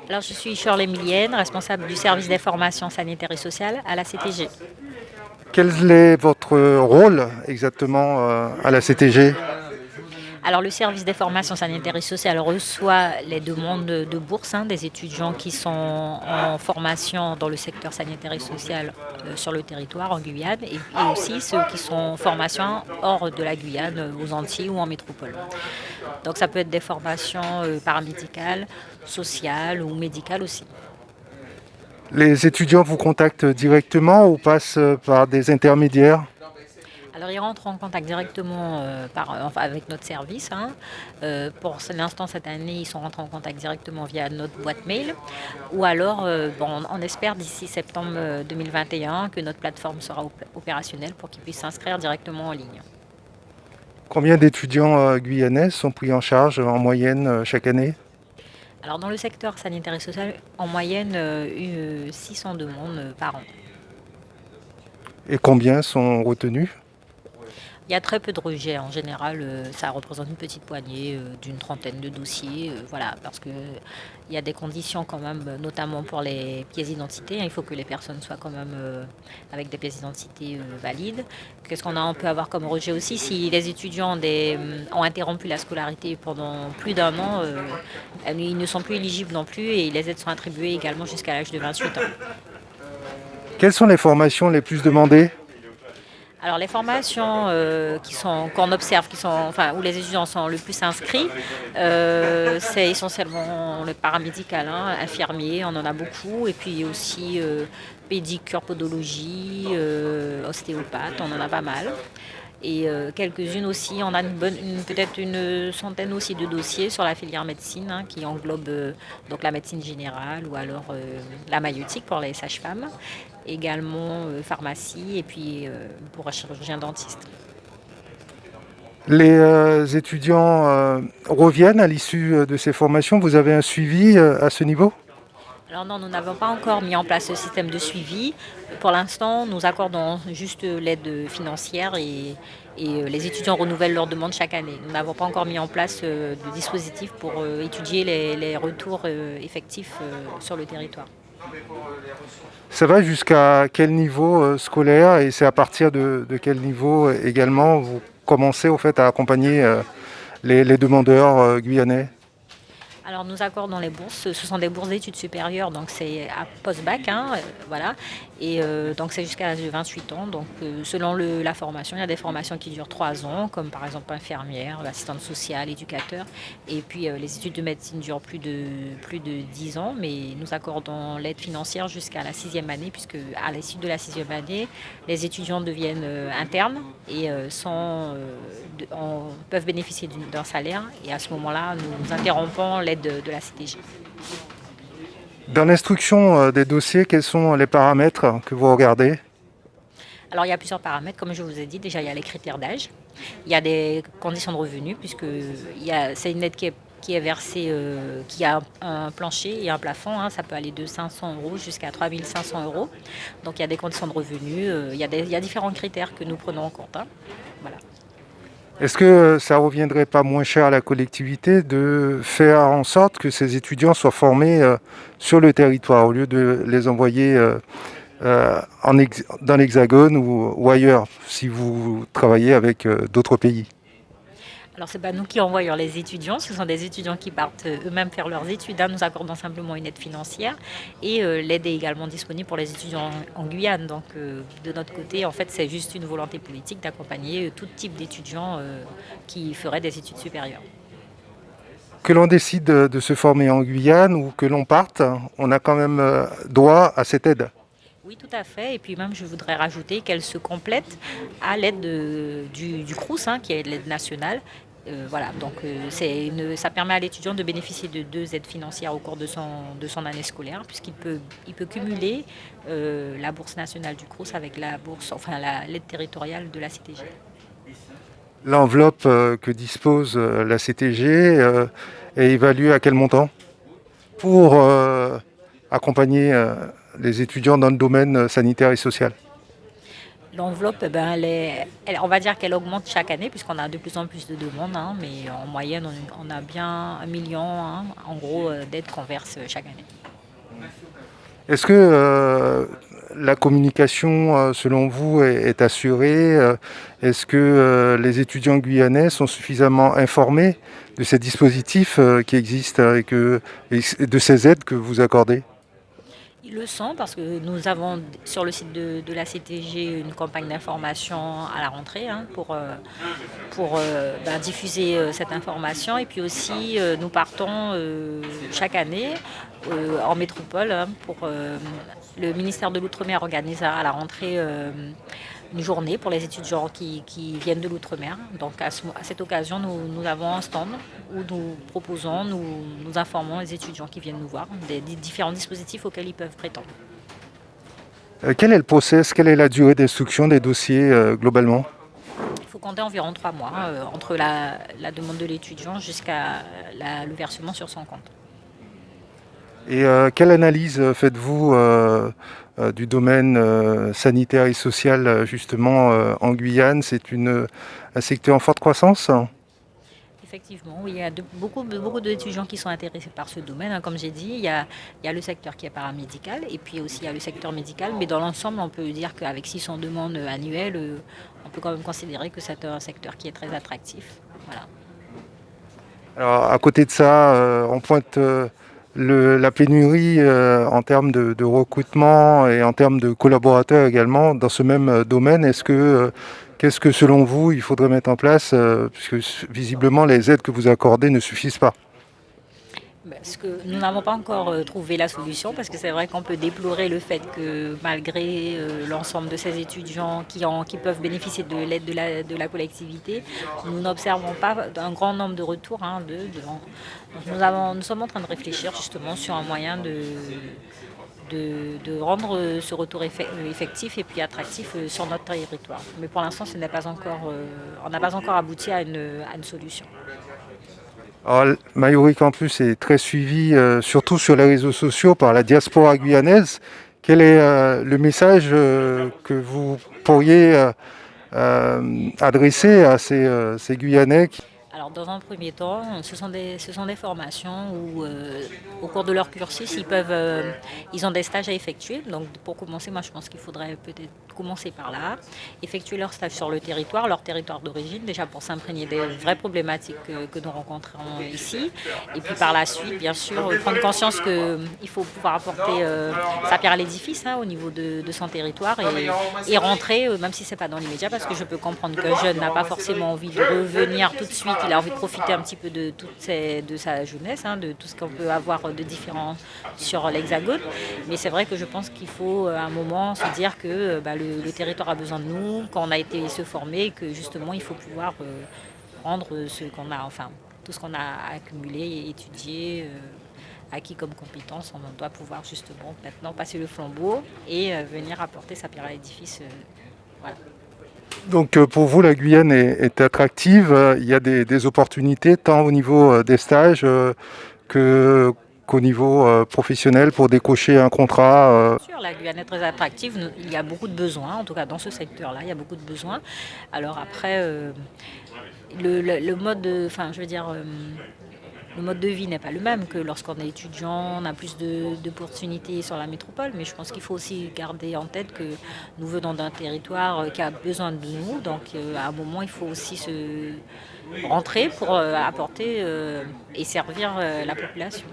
Alors, je suis Shirley Millienne, responsable du service des formations sanitaires et sociales à la CTG. Quel est votre rôle exactement à la CTG? Alors, le service des formations sanitaires et sociales reçoit les demandes de bourse des étudiants qui sont en formation dans le secteur sanitaire et social sur le territoire en Guyane et aussi ceux qui sont en formation hors de la Guyane, aux Antilles ou en métropole. Donc, ça peut être des formations paramédicales, sociales ou médicales aussi. Les étudiants vous contactent directement ou passent par des intermédiaires? Alors, ils rentrent en contact directement enfin, avec notre service. Pour l'instant, cette année, ils sont rentrés en contact directement via notre boîte mail. Ou alors, on espère d'ici septembre 2021 que notre plateforme sera opérationnelle pour qu'ils puissent s'inscrire directement en ligne. Combien d'étudiants guyanais sont pris en charge en moyenne chaque année? Alors, dans le secteur sanitaire et social, en moyenne, 600 demandes par an. Et combien sont retenus? Il y a très peu de rejets. En général, ça représente une petite poignée d'une trentaine de dossiers. Voilà, parce qu'il y a des conditions quand même, notamment pour les pièces d'identité. Il faut que les personnes soient quand même avec des pièces d'identité valides. Qu'est-ce qu'on a? On peut avoir comme rejet aussi si les étudiants ont interrompu la scolarité pendant plus d'un an. Ils ne sont plus éligibles non plus et les aides sont attribuées également jusqu'à l'âge de 28 ans. Quelles sont les formations les plus demandées? Alors les formations qu'on observe, où les étudiants sont le plus inscrits, c'est essentiellement le paramédical, infirmier, on en a beaucoup, et puis aussi pédicure, podologie, ostéopathe, on en a pas mal. Et quelques-unes aussi, on a peut-être une centaine aussi de dossiers sur la filière médecine qui englobe donc la médecine générale ou alors la maïeutique pour les sages-femmes, également pharmacie et puis pour un chirurgien dentiste. Les étudiants reviennent à l'issue de ces formations. Vous avez un suivi à ce niveau? Alors non, nous n'avons pas encore mis en place ce système de suivi. Pour l'instant, nous accordons juste l'aide financière et les étudiants renouvellent leurs demandes chaque année. Nous n'avons pas encore mis en place de dispositif pour étudier les retours effectifs sur le territoire. Ça va jusqu'à quel niveau scolaire et c'est à partir de quel niveau également vous commencez au fait à accompagner les demandeurs guyanais? Alors nous accordons les bourses, ce sont des bourses d'études supérieures, donc c'est à post-bac, voilà. Et donc c'est jusqu'à l'âge de 28 ans. Donc selon la formation, il y a des formations qui durent 3 ans, comme par exemple infirmière, assistante sociale, éducateur. Et puis les études de médecine durent plus de 10 ans, mais nous accordons l'aide financière jusqu'à la 6e année, puisque à l'issue de la 6e année, les étudiants deviennent internes et peuvent bénéficier d'un salaire. Et à ce moment-là, nous interrompons l'aide de la CTG. Dans l'instruction des dossiers, quels sont les paramètres que vous regardez? Alors il y a plusieurs paramètres, comme je vous ai dit. Déjà, il y a les critères d'âge, il y a des conditions de revenus, puisque c'est une aide qui est versée, qui a un plancher et un plafond. Ça peut aller de 500 euros jusqu'à 3500 euros. Donc il y a des conditions de revenus, il y a différents critères que nous prenons en compte. Voilà. Est-ce que ça reviendrait pas moins cher à la collectivité de faire en sorte que ces étudiants soient formés sur le territoire au lieu de les envoyer dans l'Hexagone ou ailleurs si vous travaillez avec d'autres pays? Alors, c'est pas nous qui envoyons les étudiants, ce sont des étudiants qui partent eux-mêmes faire leurs études. Nous accordons simplement une aide financière et l'aide est également disponible pour les étudiants en Guyane. Donc, de notre côté, en fait, c'est juste une volonté politique d'accompagner tout type d'étudiants qui feraient des études supérieures. Que l'on décide de se former en Guyane ou que l'on parte, on a quand même droit à cette aide. Oui, tout à fait. Et puis même, je voudrais rajouter qu'elle se complète à l'aide du CROUS, qui est l'aide nationale. Voilà, donc ça permet à l'étudiant de bénéficier de 2 aides financières au cours de son année scolaire, puisqu'il peut cumuler la bourse nationale du CROUS avec la bourse, enfin l'aide territoriale de la CTG. L'enveloppe que dispose la CTG est évaluée à quel montant pour accompagner les étudiants dans le domaine sanitaire et social? L'enveloppe, eh ben, on va dire qu'elle augmente chaque année puisqu'on a de plus en plus de demandes, hein, mais en moyenne, on a bien 1 million, hein, en gros, d'aides qu'on verse chaque année. Est-ce que la communication, selon vous, est assurée? Est-ce que les étudiants guyanais sont suffisamment informés de ces dispositifs qui existent et de ces aides que vous accordez? Ils le sont parce que nous avons sur le site de la CTG une campagne d'information à la rentrée, hein, pour diffuser cette information. Et puis aussi, nous partons chaque année en métropole, hein, le ministère de l'Outre-mer organise à la rentrée une journée pour les étudiants qui viennent de l'Outre-mer. Donc à cette occasion, nous avons un stand où nous proposons, nous informons les étudiants qui viennent nous voir des différents dispositifs auxquels ils peuvent prétendre. Quel est le process? Quelle est la durée d'instruction des dossiers globalement? Il faut compter environ 3 mois entre la demande de l'étudiant jusqu'à le versement sur son compte. Et quelle analyse faites-vous du domaine sanitaire et social justement en Guyane? C'est un secteur en forte croissance? Effectivement, oui, il y a beaucoup d'étudiants qui sont intéressés par ce domaine, hein. Comme j'ai dit, il y a le secteur qui est paramédical et puis aussi il y a le secteur médical. Mais dans l'ensemble, on peut dire qu'avec 600 demandes annuelles, on peut quand même considérer que c'est un secteur qui est très attractif. Voilà. Alors à côté de ça, on pointe la pénurie en termes de recrutement et en termes de collaborateurs également dans ce même domaine. Qu'est-ce que selon vous il faudrait mettre en place puisque visiblement les aides que vous accordez ne suffisent pas? Parce que nous n'avons pas encore trouvé la solution, parce que c'est vrai qu'on peut déplorer le fait que malgré l'ensemble de ces étudiants qui peuvent bénéficier de l'aide de la collectivité, nous n'observons pas un grand nombre de retours, hein, donc nous sommes en train de réfléchir justement sur un moyen de rendre ce retour effectif et puis attractif sur notre territoire. Mais pour l'instant, on n'a pas encore abouti à une solution. Alors, Mayuri Campus est très suivi, surtout sur les réseaux sociaux, par la diaspora guyanaise. Quel est le message que vous pourriez adresser à ces Guyanais Alors, dans un premier temps, ce sont des formations où, au cours de leur cursus, ils ont des stages à effectuer. Donc, pour commencer, moi, je pense qu'il faudrait peut-être commencer par là, effectuer leur stage sur le territoire, leur territoire d'origine, déjà pour s'imprégner des vraies problématiques que nous rencontrons ici. Et puis, par la suite, bien sûr, prendre conscience qu'il faut pouvoir apporter sa pierre à l'édifice, hein, au niveau de son territoire et rentrer, même si ce n'est pas dans l'immédiat, parce que je peux comprendre qu'un jeune n'a pas forcément envie de revenir tout de suite. Il a envie de profiter un petit peu de sa jeunesse, hein, de tout ce qu'on peut avoir de différent sur l'Hexagone. Mais c'est vrai que je pense qu'il faut à un moment se dire que le territoire a besoin de nous, qu'on a été se former, et que justement il faut pouvoir rendre ce qu'on a, enfin tout ce qu'on a accumulé, étudié, acquis comme compétence. On doit pouvoir justement maintenant passer le flambeau et venir apporter sa pierre à l'édifice. Voilà. Donc pour vous, la Guyane est attractive. Il y a des opportunités tant au niveau des stages qu'au niveau professionnel pour décocher un contrat. Bien sûr, la Guyane est très attractive. Il y a beaucoup de besoins, en tout cas dans ce secteur-là, il y a beaucoup de besoins. Alors après, le mode, enfin, je veux dire, le mode de vie n'est pas le même que lorsqu'on est étudiant, on a plus d'opportunités sur la métropole, mais je pense qu'il faut aussi garder en tête que nous venons d'un territoire qui a besoin de nous, donc à un moment il faut aussi se rentrer pour apporter et servir la population.